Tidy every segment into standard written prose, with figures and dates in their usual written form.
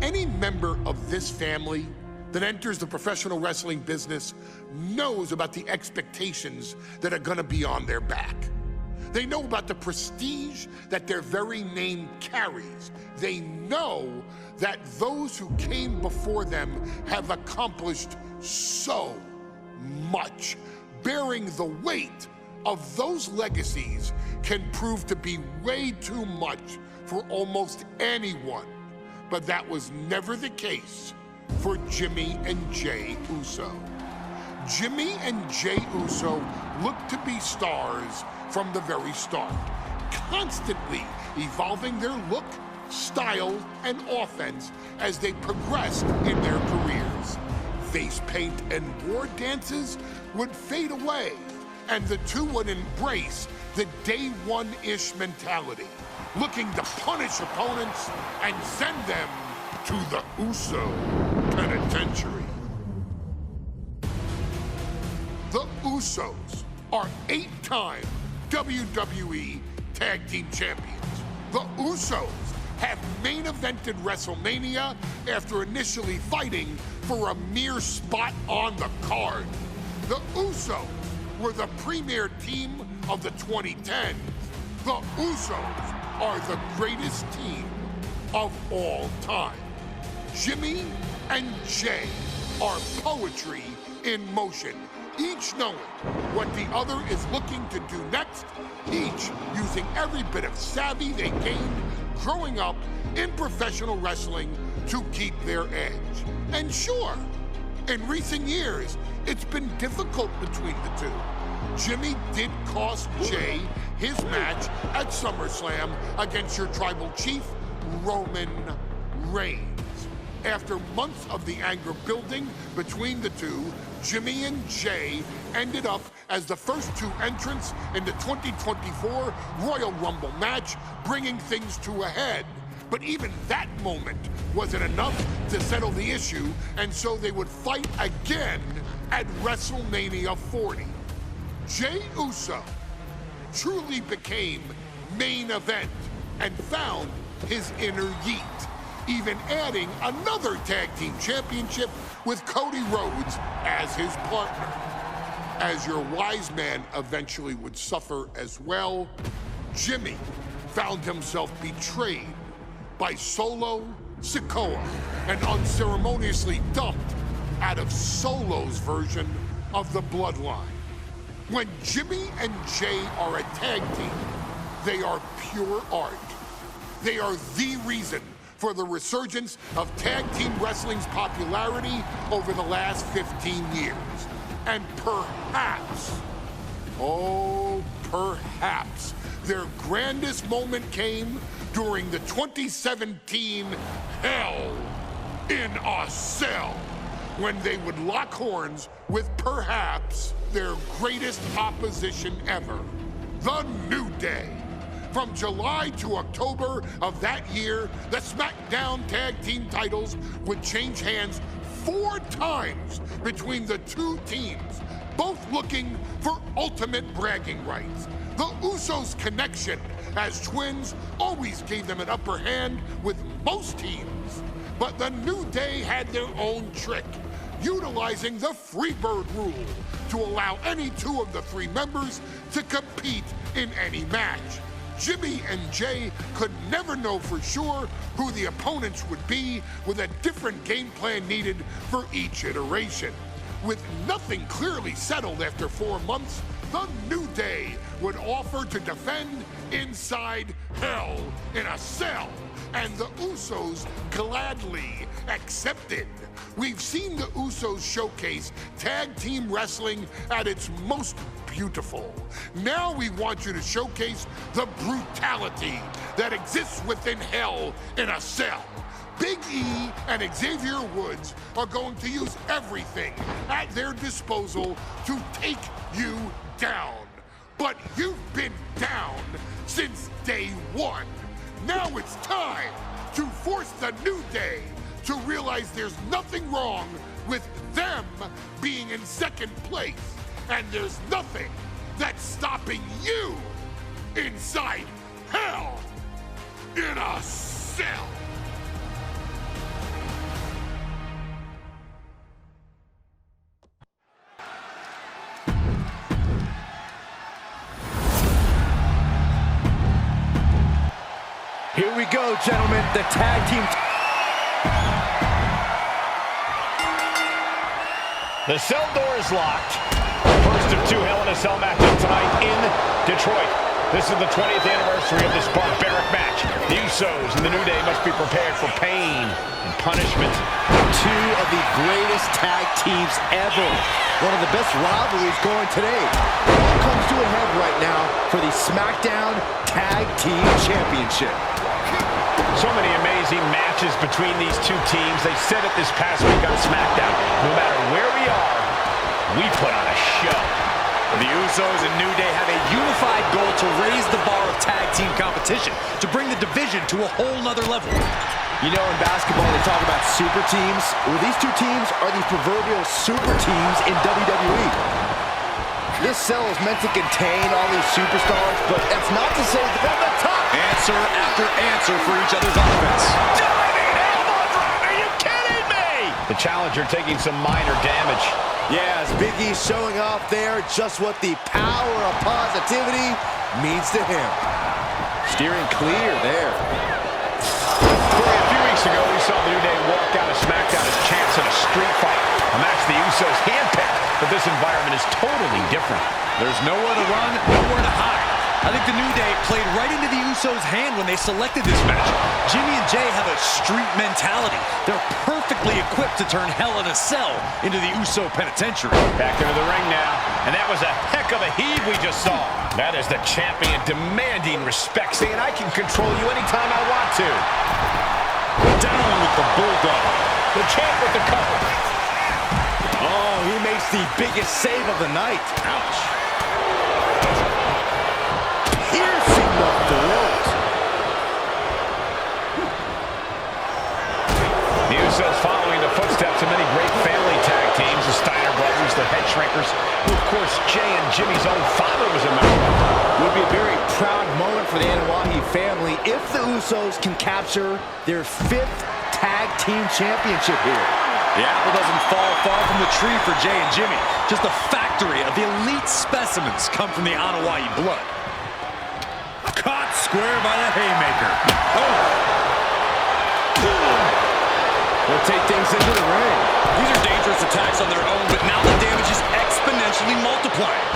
any member of this family that enters the professional wrestling business knows about the expectations that are gonna be on their back. They know about the prestige that their very name carries. They know that those who came before them have accomplished so much. Bearing the weight of those legacies can prove to be way too much for almost anyone. But that was never the case for Jimmy and Jey Uso. Jimmy and Jey Uso looked to be stars from the very start, constantly evolving their look, style, and offense as they progressed in their careers. Face paint and war dances would fade away, and the two would embrace the day one-ish mentality, looking to punish opponents and send them to the Uso Penitentiary. The Usos are 8-time WWE Tag Team Champions. The Usos have main evented WrestleMania after initially fighting for a mere spot on the card. The Usos were the premier team of the 2010s. The Usos are the greatest team of all time. Jimmy and Jey are poetry in motion, each knowing what the other is looking to do next, each using every bit of savvy they gained growing up in professional wrestling to keep their edge. And sure, in recent years, it's been difficult between the two. Jimmy did cost Jey his match at SummerSlam against your tribal chief, Roman Reigns. After months of the anger building between the two, Jimmy and Jey ended up as the first two entrants in the 2024 Royal Rumble match, bringing things to a head. But even that moment wasn't enough to settle the issue, and so they would fight again at WrestleMania 40. Jey Uso truly became main event and found his inner yeet, even adding another tag team championship with Cody Rhodes as his partner. As your Wiseman eventually would suffer as well, Jimmy found himself betrayed by Solo Sikoa and unceremoniously dumped out of Solo's version of the Bloodline. When Jimmy and Jey are a tag team, they are pure art. They are the reason for the resurgence of tag team wrestling's popularity over the last 15 years. And perhaps, oh, perhaps, their grandest moment came during the 2017 Hell in a Cell, when they would lock horns with perhaps their greatest opposition ever, The New Day. From July to October of that year, the Smackdown Tag Team titles would change hands 4 times between the two teams, both looking for ultimate bragging rights. The Usos' connection as twins always gave them an upper hand with most teams. But the New Day had their own trick, utilizing the Freebird rule to allow any 2 of the 3 members to compete in any match. Jimmy and Jey could never know for sure who the opponents would be, with a different game plan needed for each iteration. With nothing clearly settled after 4 months, the New Day would offer to defend inside Hell in a Cell, and the Usos gladly accepted. We've seen the Usos showcase tag team wrestling at its most beautiful. Now we want you to showcase the brutality that exists within Hell in a Cell. Big E and Xavier Woods are going to use everything at their disposal to take you down. But you've been down since day 1. Now it's time to force the New Day to realize there's nothing wrong with them being in second place, and there's nothing that's stopping you inside Hell in a Cell. Here we go, gentlemen. The tag team. The cell door is locked. First of 2 Hell in a Cell matches tonight in Detroit. This is the 20th anniversary of this barbaric match. The Usos and the New Day must be prepared for pain and punishment. 2 of the greatest tag teams ever. One of the best rivalries going today. It all comes to a head right now for the Smackdown Tag Team Championship. So many amazing matches between these 2 teams. They said it this past week on Smackdown. No matter where we are, we put on a show. The Usos and New Day have a unified goal to raise the bar of tag team competition, to bring the division to a whole nother level. You know, in basketball, they talk about super teams. Well, these 2 teams are the proverbial super teams in WWE. This cell is meant to contain all these superstars, but that's not to say that from the top. Answer after answer for each other's offense. Diving elbow drop, are you kidding me? The challenger taking some minor damage. Yeah, as Big E showing off there just what the power of positivity means to him. Steering clear there. Corey, a few weeks ago, we saw the New Day walk out of Smackdown as champs in a street fight. A match the Usos handpicked, but this environment is totally different. There's nowhere to run, nowhere to hide. I think the New Day played right into the Usos' hand when they selected this match. Jimmy and Jay have a street mentality. They're perfectly equipped to turn Hell in a Cell into the Uso Penitentiary. Back into the ring now, and that was a heck of a heave we just saw. That is the champion demanding respect, saying I can control you anytime I want to. Down with the Bulldog. The champ with the cover. Oh, he makes the biggest save of the night. Ouch. Piercing the throat. The Usos following the footsteps of many great family tag teams, the Steiner brothers, the Head Shrinkers, who of course Jay and Jimmy's own father was a member of. It would be a very proud moment for the Anoa'i family if the Usos can capture their 5th tag team championship here. The apple doesn't fall far from the tree for Jay and Jimmy. Just a factory of elite specimens come from the Anoa'i blood. Caught square by the haymaker. Oh! They'll take things into the ring. These are dangerous attacks on their own, but now the damage is exponentially multiplying.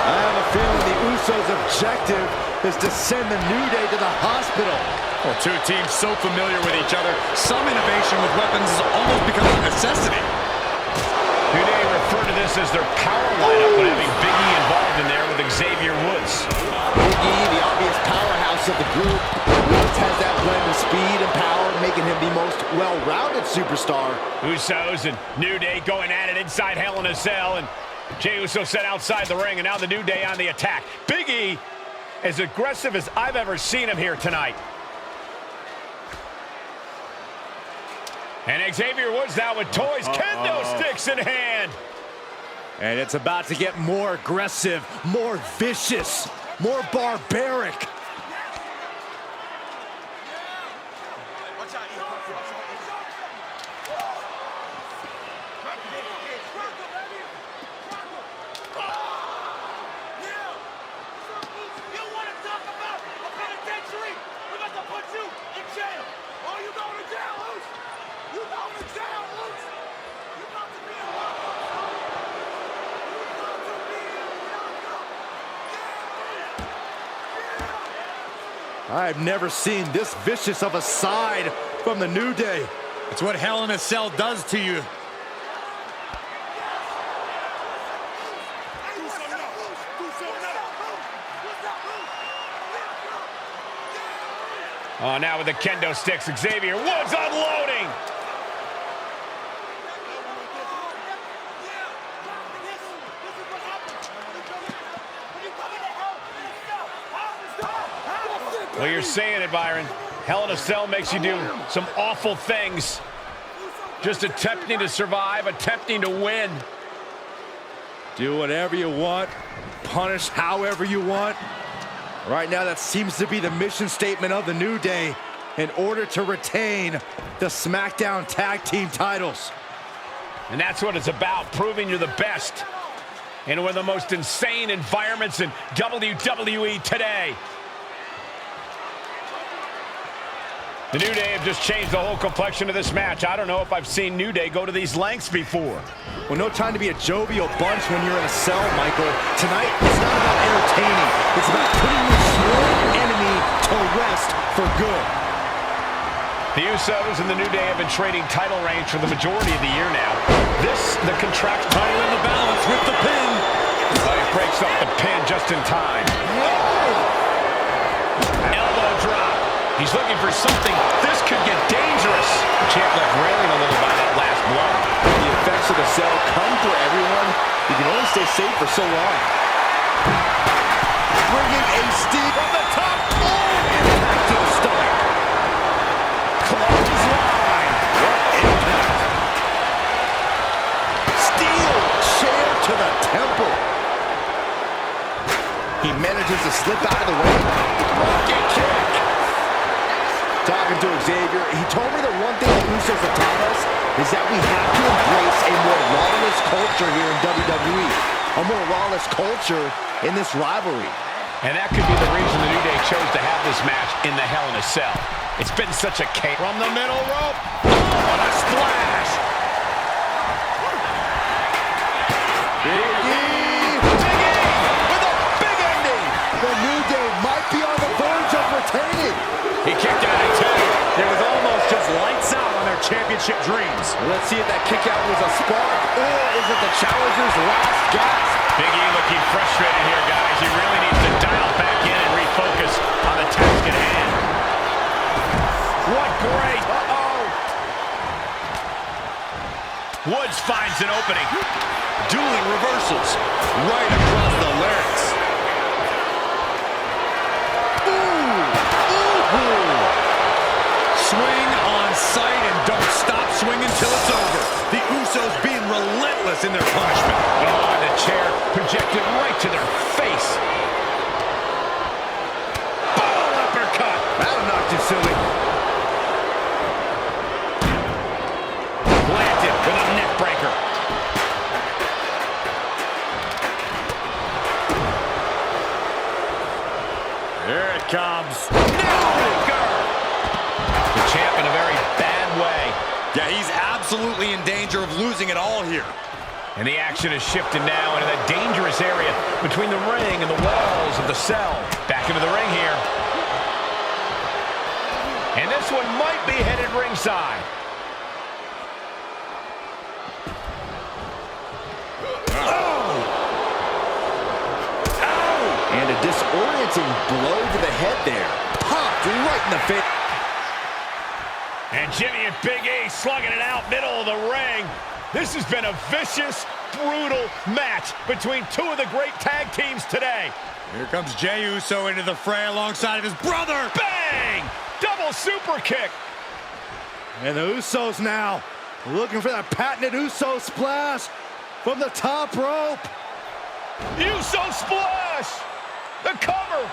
I have a feeling the Usos' objective is to send the New Day to the hospital. Well, 2 teams so familiar with each other, some innovation with weapons is almost becoming a necessity. New Day refer to this as their power lineup when having Big E involved in there with Xavier Woods. Big E, the obvious powerhouse of the group. Woods has that blend of speed and power, making him the most well-rounded superstar. Usos and New Day going at it inside Hell in a Cell, and Jey Uso set outside the ring, and now the New Day on the attack. Big E, as aggressive as I've ever seen him here tonight. And Xavier Woods now with toys, kendo sticks in hand. And it's about to get more aggressive, more vicious, more barbaric. You want to talk about a penitentiary? We're about to put you in jail. Oh, you going to jail, Luce? You going to jail, Luce? You about to be in lockdown. You about to be in lockdown. I've never seen this vicious of a side from the New Day. It's what Hell in a Cell does to you. Oh, now with the kendo sticks, Xavier Woods unloading. Well, you're saying it, Byron. Hell in a Cell makes you do some awful things. Just attempting to survive, attempting to win. Do whatever you want, punish however you want. Right now, that seems to be the mission statement of the New Day in order to retain the SmackDown Tag Team titles. And that's what it's about, proving you're the best in one of the most insane environments in WWE today. The New Day have just changed the whole complexion of this match. I don't know if I've seen New Day go to these lengths before. Well, no time to be a jovial bunch when you're in a cell, Michael. Tonight, it's not about entertaining. It's about putting your sworn enemy to rest for good. The Usos and the New Day have been trading title reigns for the majority of the year now. This, the contract Title in the balance with the pin. He breaks up the pin just in time. Elbow drop. He's looking for something. This could get dangerous. The champ left railing a little by that last blow. The effects of the cell come for everyone. You can only stay safe for so long. Bringing a steep from the top. Oh, impact to the stomach. Clothesline. What impact. Steel chair to the temple. He manages to slip out of the way. Rocket kick. Talking to Xavier, he told me the one thing the Usos have taught us is that we have to embrace a more lawless culture here in WWE. A more lawless culture in this rivalry. And that could be the reason the New Day chose to have this match in the Hell in a Cell. It's been such a chaos. From the middle rope. Oh, what a splash! Big E with a big ending. The New Day might be on the verge of retaining. He kicked out at 2. It was almost just lights out on their championship dreams. Let's see if that kick out was a spark, or is it the challenger's last gasp? Big E looking frustrated here, guys. He really needs to dial back in and refocus on the task at hand. What great! Woods finds an opening. Dueling reversals right across the larynx. Swing on sight and don't stop swinging till it's over. The Usos being relentless in their punishment. Oh, the chair projected right to their face. Ball uppercut. That'll knock you silly. Planted with a neck breaker. Here it comes. The champ in a very bad way. Yeah, he's absolutely in danger of losing it all here. And the action is shifted now into that dangerous area between the ring and the walls of the cell. Back into the ring here. And this one might be headed ringside. And a disorienting blow to the head there. Popped right in the face. And Jimmy and Big E slugging it out middle of the ring. This has been a vicious, brutal match between two of the great tag teams today. Here comes Jey Uso into the fray alongside of his brother. Bang! Double super kick. And the Usos now looking for that patented Uso splash from the top rope. Uso splash! The cover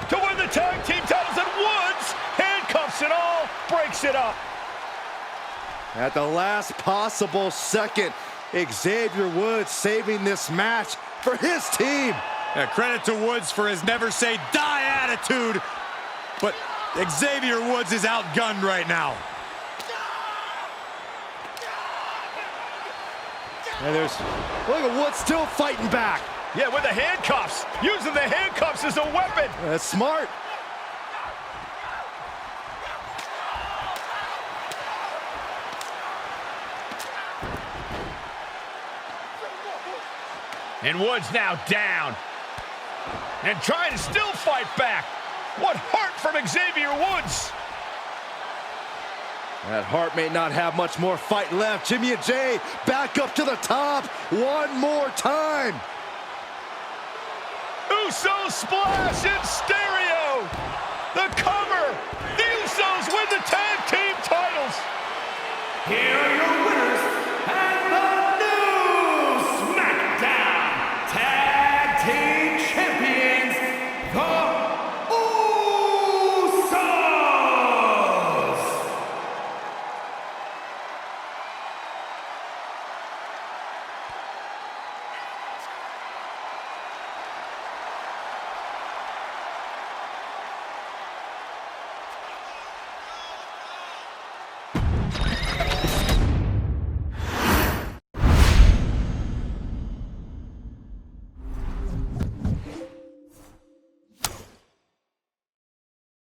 to win the tag team titles, and Woods handcuffs it all, breaks it up. At the last possible second, Xavier Woods saving this match for his team. Yeah, credit to Woods for his never say die attitude, but Xavier Woods is outgunned right now. And look at Woods still fighting back. Yeah, with the handcuffs. Using the handcuffs as a weapon. That's smart. And Woods now down. And trying to still fight back. What heart from Xavier Woods. That heart may not have much more fight left. Jimmy and Jey back up to the top one more time. Uso splash in stereo. The cover. The Usos win the tag team titles. Here are your winners and the new Smackdown Tag Team Champions, the